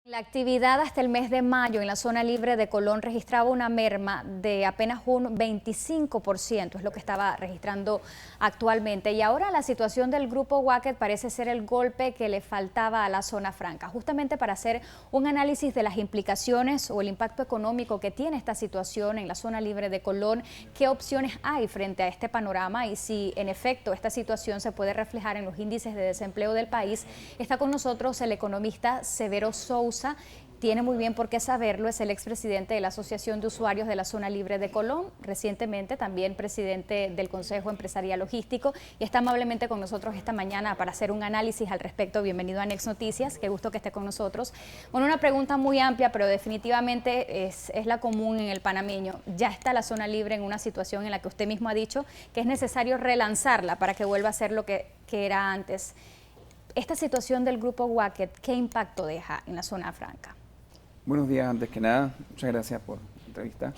La actividad hasta el mes de mayo en la zona libre de Colón registraba una merma de apenas un 25%, es lo que estaba registrando actualmente. Y ahora la situación del grupo Wacket parece ser el golpe que le faltaba a la zona franca. Justamente para hacer un análisis de las implicaciones o el impacto económico que tiene esta situación en la zona libre de Colón, qué opciones hay frente a este panorama y si en efecto esta situación se puede reflejar en los índices de desempleo del país, está con nosotros el economista Severo Sousa. Tiene muy bien por qué saberlo, es el expresidente de la Asociación de Usuarios de la Zona Libre de Colón, recientemente también presidente del Consejo Empresarial Logístico, y está amablemente con nosotros esta mañana para hacer un análisis al respecto. Bienvenido a Next Noticias, qué gusto que esté con nosotros. Bueno, una pregunta muy amplia, pero definitivamente es la común en el panameño. Ya está la zona libre en una situación en la que usted mismo ha dicho que es necesario relanzarla para que vuelva a ser lo que era antes. Esta situación del grupo Wacket, ¿qué impacto deja en la zona franca? Buenos días, antes que nada, muchas gracias por la entrevista.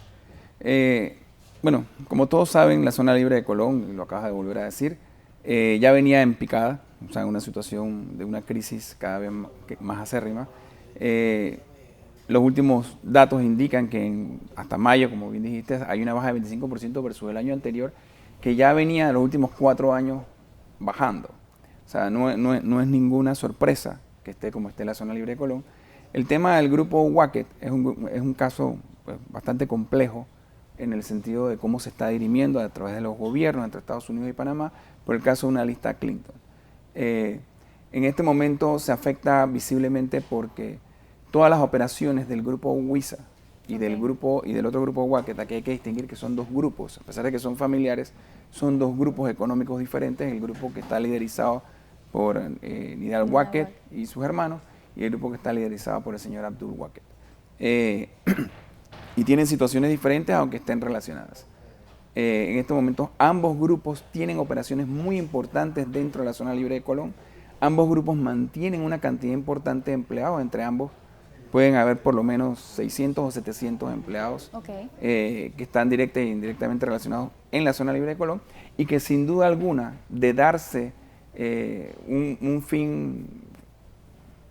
Bueno, como todos saben, la zona libre de Colón, lo acabas de volver a decir, ya venía en picada, o sea, en una situación de una crisis cada vez más acérrima. Los últimos datos indican que hasta mayo, como bien dijiste, hay una baja de 25% versus el año anterior, que ya venía de los últimos 4 años bajando. O sea, no es ninguna sorpresa que esté como esté la zona libre de Colón. El tema del grupo Wacket es un caso pues, bastante complejo en el sentido de cómo se está dirimiendo a través de los gobiernos entre Estados Unidos y Panamá por el caso de una lista Clinton. En este momento se afecta visiblemente porque todas las operaciones del grupo WISA y del otro grupo Wacket, aquí hay que distinguir que son dos grupos, a pesar de que son familiares, son dos grupos económicos diferentes. El grupo que está liderizado por Nidal Wacket y sus hermanos, y el grupo que está liderizado por el señor Abdul Wacket. Y tienen situaciones diferentes, aunque estén relacionadas. En estos momentos, ambos grupos tienen operaciones muy importantes dentro de la zona libre de Colón. Ambos grupos mantienen una cantidad importante de empleados. Entre ambos pueden haber por lo menos 600 o 700 empleados que están directa e indirectamente relacionados en la zona libre de Colón, y que sin duda alguna, de darse un fin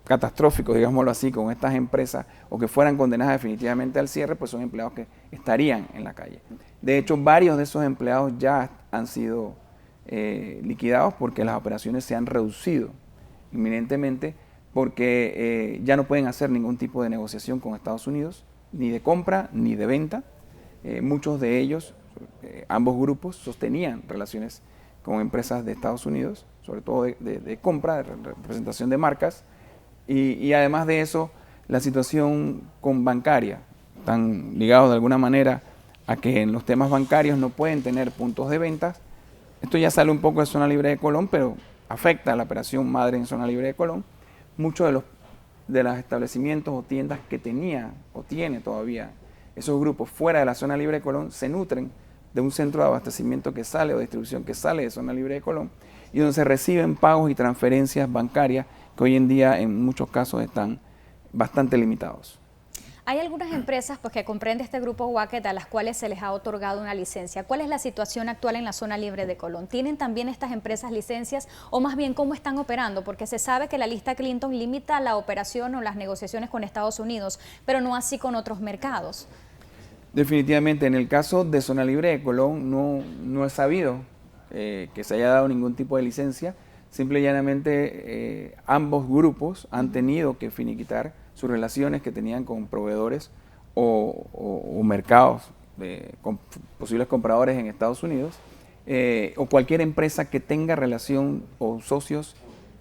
catastrófico, digámoslo así, con estas empresas, o que fueran condenadas definitivamente al cierre, pues son empleados que estarían en la calle. De hecho, varios de esos empleados ya han sido liquidados porque las operaciones se han reducido inminentemente, porque ya no pueden hacer ningún tipo de negociación con Estados Unidos, ni de compra ni de venta. Muchos de ellos, ambos grupos, sostenían relaciones con empresas de Estados Unidos, sobre todo de compra, de representación de marcas, y además de eso, la situación con bancaria, están ligados de alguna manera a que en los temas bancarios no pueden tener puntos de ventas. Esto ya sale un poco de zona libre de Colón, pero afecta a la operación madre en zona libre de Colón. Muchos de los establecimientos o tiendas que tenía o tiene todavía esos grupos fuera de la zona libre de Colón se nutren de un centro de abastecimiento que sale o distribución que sale de zona libre de Colón, y donde se reciben pagos y transferencias bancarias que hoy en día en muchos casos están bastante limitados. Hay algunas empresas pues, que comprende este grupo Wacket a las cuales se les ha otorgado una licencia. ¿Cuál es la situación actual en la zona libre de Colón? ¿Tienen también estas empresas licencias o más bien cómo están operando? Porque se sabe que la lista Clinton limita la operación o las negociaciones con Estados Unidos, pero no así con otros mercados. Definitivamente, en el caso de zona libre de Colón no he sabido que se haya dado ningún tipo de licencia. Simple y llanamente ambos grupos han tenido que finiquitar sus relaciones que tenían con proveedores o mercados con posibles compradores en Estados Unidos, o cualquier empresa que tenga relación o socios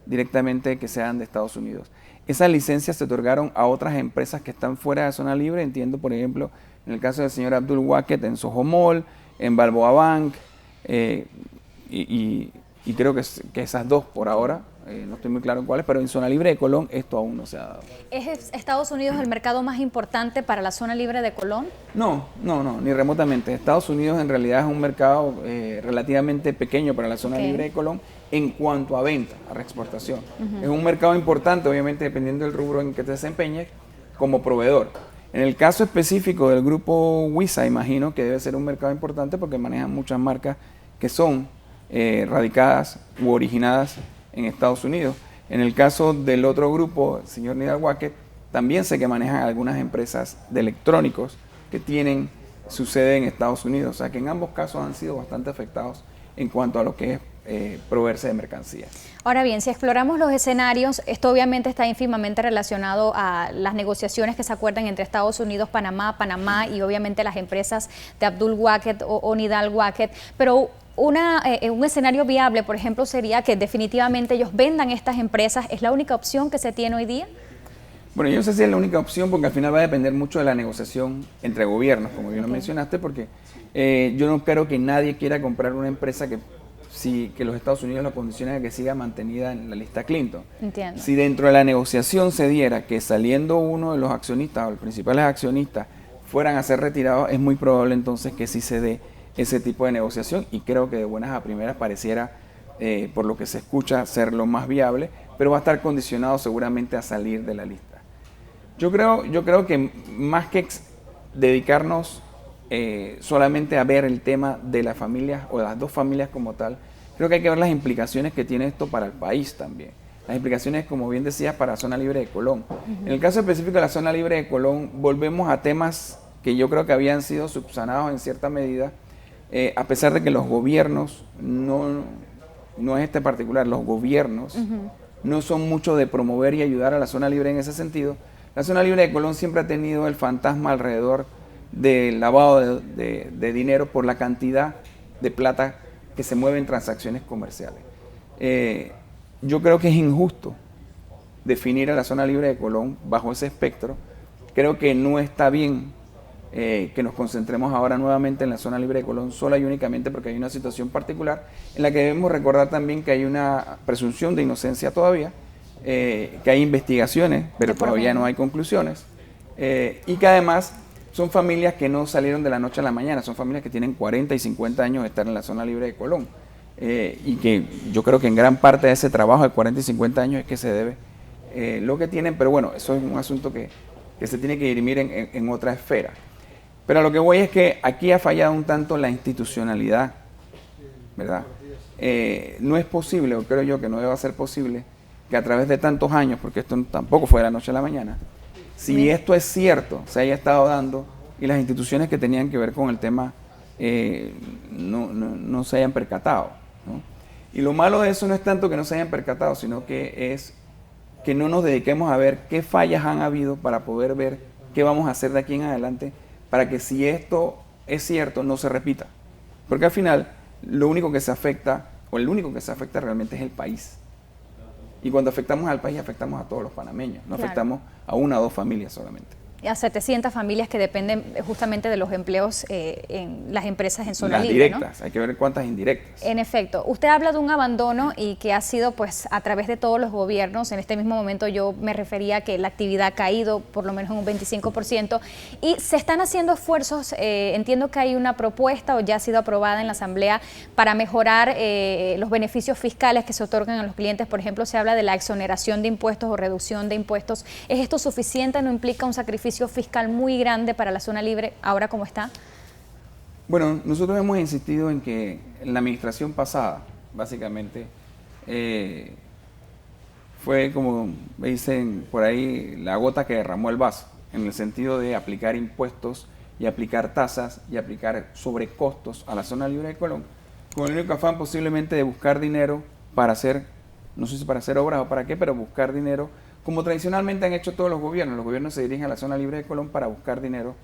directamente que sean de Estados Unidos. Esas licencias se otorgaron a otras empresas que están fuera de zona libre. Entiendo, por ejemplo, en el caso del señor Abdul Wacket en Soho Mall, en Balboa Bank, y creo que esas dos por ahora, no estoy muy claro en cuáles, pero en zona libre de Colón esto aún no se ha dado. ¿Es Estados Unidos el mercado más importante para la zona libre de Colón? No, ni remotamente. Estados Unidos en realidad es un mercado relativamente pequeño para la zona libre de Colón en cuanto a venta, a reexportación. Es un mercado importante, obviamente, dependiendo del rubro en que te desempeñes como proveedor. En el caso específico del grupo WISA, imagino que debe ser un mercado importante porque manejan muchas marcas que son radicadas u originadas en Estados Unidos. En el caso del otro grupo, el señor Nidal Wacket, También sé que manejan algunas empresas de electrónicos que tienen su sede en Estados Unidos. O sea que en ambos casos han sido bastante afectados en cuanto a lo que es proveerse de mercancías. Ahora bien, si exploramos los escenarios, esto obviamente está ínfimamente relacionado a las negociaciones que se acuerdan entre Estados Unidos, Panamá y obviamente las empresas de Abdul Wackett o Nidal Wackett, pero un escenario viable, por ejemplo, sería que definitivamente ellos vendan estas empresas. ¿Es la única opción que se tiene hoy día? Bueno, yo no sé si es la única opción porque al final va a depender mucho de la negociación entre gobiernos, como bien lo mencionaste, porque yo no creo que nadie quiera comprar una empresa que los Estados Unidos lo condicionan a que siga mantenida en la lista Clinton. Entiendo. Si dentro de la negociación se diera que saliendo uno de los accionistas o los principales accionistas fueran a ser retirados, es muy probable entonces que sí se dé ese tipo de negociación y creo que de buenas a primeras pareciera, por lo que se escucha, ser lo más viable, pero va a estar condicionado seguramente a salir de la lista. Yo creo que más que dedicarnos solamente a ver el tema de las familias o de las dos familias como tal, creo que hay que ver las implicaciones que tiene esto para el país también. Las implicaciones, como bien decías, para la zona libre de Colón. En el caso específico de la zona libre de Colón, volvemos a temas que yo creo que habían sido subsanados en cierta medida, a pesar de que los gobiernos, no es este particular, los gobiernos no son mucho de promover y ayudar a la zona libre en ese sentido. La zona libre de Colón siempre ha tenido el fantasma alrededor del lavado de dinero por la cantidad de plata que se mueve en transacciones comerciales. Yo creo que es injusto definir a la zona libre de Colón bajo ese espectro. Creo que no está bien que nos concentremos ahora nuevamente en la zona libre de Colón sola y únicamente porque hay una situación particular en la que debemos recordar también que hay una presunción de inocencia todavía, que hay investigaciones, pero todavía no hay conclusiones, y que además son familias que no salieron de la noche a la mañana, son familias que tienen 40 y 50 años de estar en la zona libre de Colón, y que yo creo que en gran parte de ese trabajo de 40 y 50 años es que se debe lo que tienen, pero bueno, eso es un asunto que se tiene que dirimir en otra esfera. Pero a lo que voy es que aquí ha fallado un tanto la institucionalidad, ¿verdad? No es posible, o creo yo que no debe ser posible, que a través de tantos años, porque esto tampoco fue de la noche a la mañana, si esto es cierto, se haya estado dando y las instituciones que tenían que ver con el tema no se hayan percatado, ¿no? Y lo malo de eso no es tanto que no se hayan percatado, sino que es que no nos dediquemos a ver qué fallas han habido para poder ver qué vamos a hacer de aquí en adelante para que si esto es cierto no se repita. Porque al final lo único que se afecta, o el único que se afecta realmente es el país. Y cuando afectamos al país, afectamos a todos los panameños, no afectamos a una o dos familias solamente. A 700 familias que dependen justamente de los empleos en las empresas en zona libre, directas, ¿no? Hay que ver cuántas indirectas. En efecto, usted habla de un abandono y que ha sido pues a través de todos los gobiernos. En este mismo momento yo me refería a que la actividad ha caído por lo menos en un 25% y se están haciendo esfuerzos, entiendo que hay una propuesta o ya ha sido aprobada en la Asamblea para mejorar los beneficios fiscales que se otorgan a los clientes. Por ejemplo, se habla de la exoneración de impuestos o reducción de impuestos. ¿Es esto suficiente? ¿No implica un sacrificio fiscal muy grande para la zona libre ahora como está? Bueno, nosotros hemos insistido en que en la administración pasada, básicamente, fue como dicen por ahí, la gota que derramó el vaso, en el sentido de aplicar impuestos y aplicar tasas y aplicar sobrecostos a la zona libre de Colón, con el único afán posiblemente de buscar dinero para hacer, no sé si para hacer obras o para qué, pero buscar dinero como tradicionalmente han hecho todos los gobiernos. Los gobiernos se dirigen a la zona libre de Colón para buscar dinero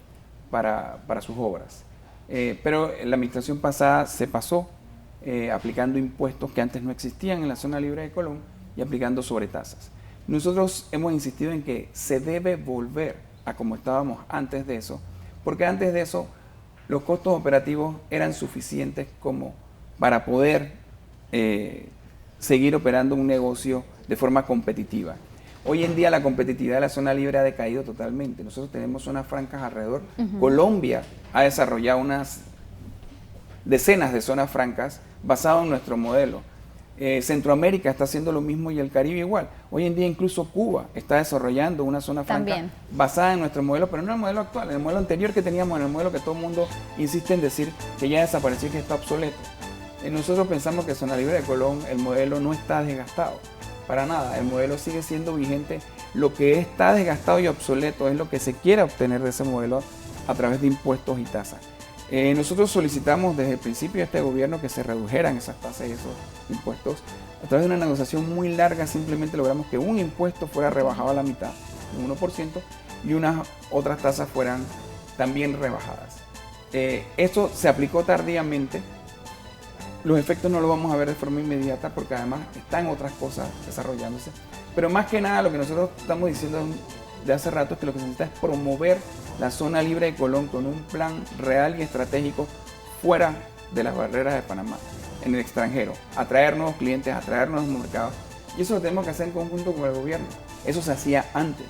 para sus obras. Pero la administración pasada se pasó aplicando impuestos que antes no existían en la zona libre de Colón y aplicando sobretasas. Nosotros hemos insistido en que se debe volver a como estábamos antes de eso, porque antes de eso los costos operativos eran suficientes como para poder seguir operando un negocio de forma competitiva. Hoy en día la competitividad de la zona libre ha decaído totalmente. Nosotros tenemos zonas francas alrededor. Colombia ha desarrollado unas decenas de zonas francas basadas en nuestro modelo. Centroamérica está haciendo lo mismo y el Caribe igual. Hoy en día incluso Cuba está desarrollando una zona franca basada en nuestro modelo, pero no en el modelo actual, en el modelo anterior que teníamos, en el modelo que todo el mundo insiste en decir que ya desapareció y que está obsoleto. Nosotros pensamos que zona libre de Colón, el modelo no está desgastado. Para nada, el modelo sigue siendo vigente Lo que está desgastado y obsoleto es lo que se quiere obtener de ese modelo a través de impuestos y tasas. Nosotros solicitamos desde el principio de este gobierno que se redujeran esas tasas y esos impuestos. A través de una negociación muy larga simplemente logramos que un impuesto fuera rebajado a la mitad, un 1%, y unas otras tasas fueran también rebajadas. Esto se aplicó tardíamente. Los efectos no los vamos a ver de forma inmediata porque además están otras cosas desarrollándose. Pero más que nada lo que nosotros estamos diciendo de hace rato es que lo que se necesita es promover la zona libre de Colón con un plan real y estratégico fuera de las barreras de Panamá, en el extranjero, atraer nuevos clientes, atraer nuevos mercados. Y eso lo tenemos que hacer en conjunto con el gobierno. Eso se hacía antes.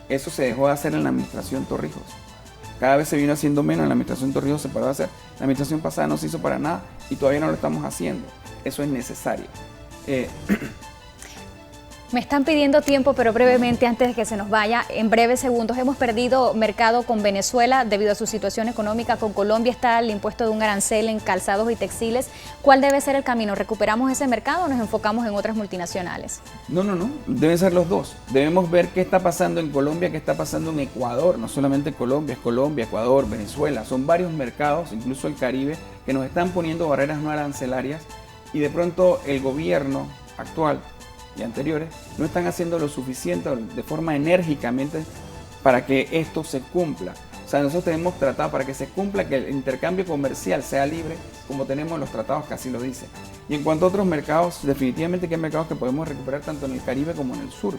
Eso se dejó de hacer en la administración Torrijos. Cada vez se vino haciendo menos, en la administración Torrijos se paró de hacer. La administración pasada no se hizo para nada y todavía no lo estamos haciendo. Eso es necesario. Me están pidiendo tiempo, pero brevemente, antes de que se nos vaya, en breves segundos, hemos perdido mercado con Venezuela debido a su situación económica. Con Colombia está el impuesto de un arancel en calzados y textiles. ¿Cuál debe ser el camino? ¿Recuperamos ese mercado o nos enfocamos en otras multinacionales? No. Deben ser los dos. Debemos ver qué está pasando en Colombia, qué está pasando en Ecuador. No solamente Colombia, es Colombia, Ecuador, Venezuela. Son varios mercados, incluso el Caribe, que nos están poniendo barreras no arancelarias y de pronto el gobierno actual y anteriores no están haciendo lo suficiente de forma enérgicamente para que esto se cumpla. O sea, nosotros tenemos tratado para que se cumpla, que el intercambio comercial sea libre, como tenemos los tratados que así lo dicen. Y en cuanto a otros mercados, definitivamente que hay mercados que podemos recuperar tanto en el Caribe como en el sur.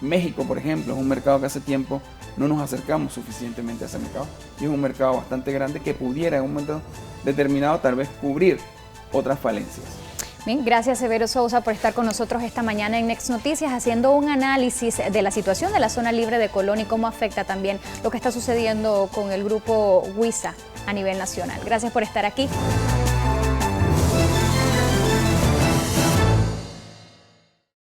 México, por ejemplo, es un mercado que hace tiempo no nos acercamos suficientemente a ese mercado y es un mercado bastante grande que pudiera en un momento determinado tal vez cubrir otras falencias. Bien, gracias Severo Sousa por estar con nosotros esta mañana en Next Noticias haciendo un análisis de la situación de la zona libre de Colón y cómo afecta también lo que está sucediendo con el grupo WISA a nivel nacional. Gracias por estar aquí.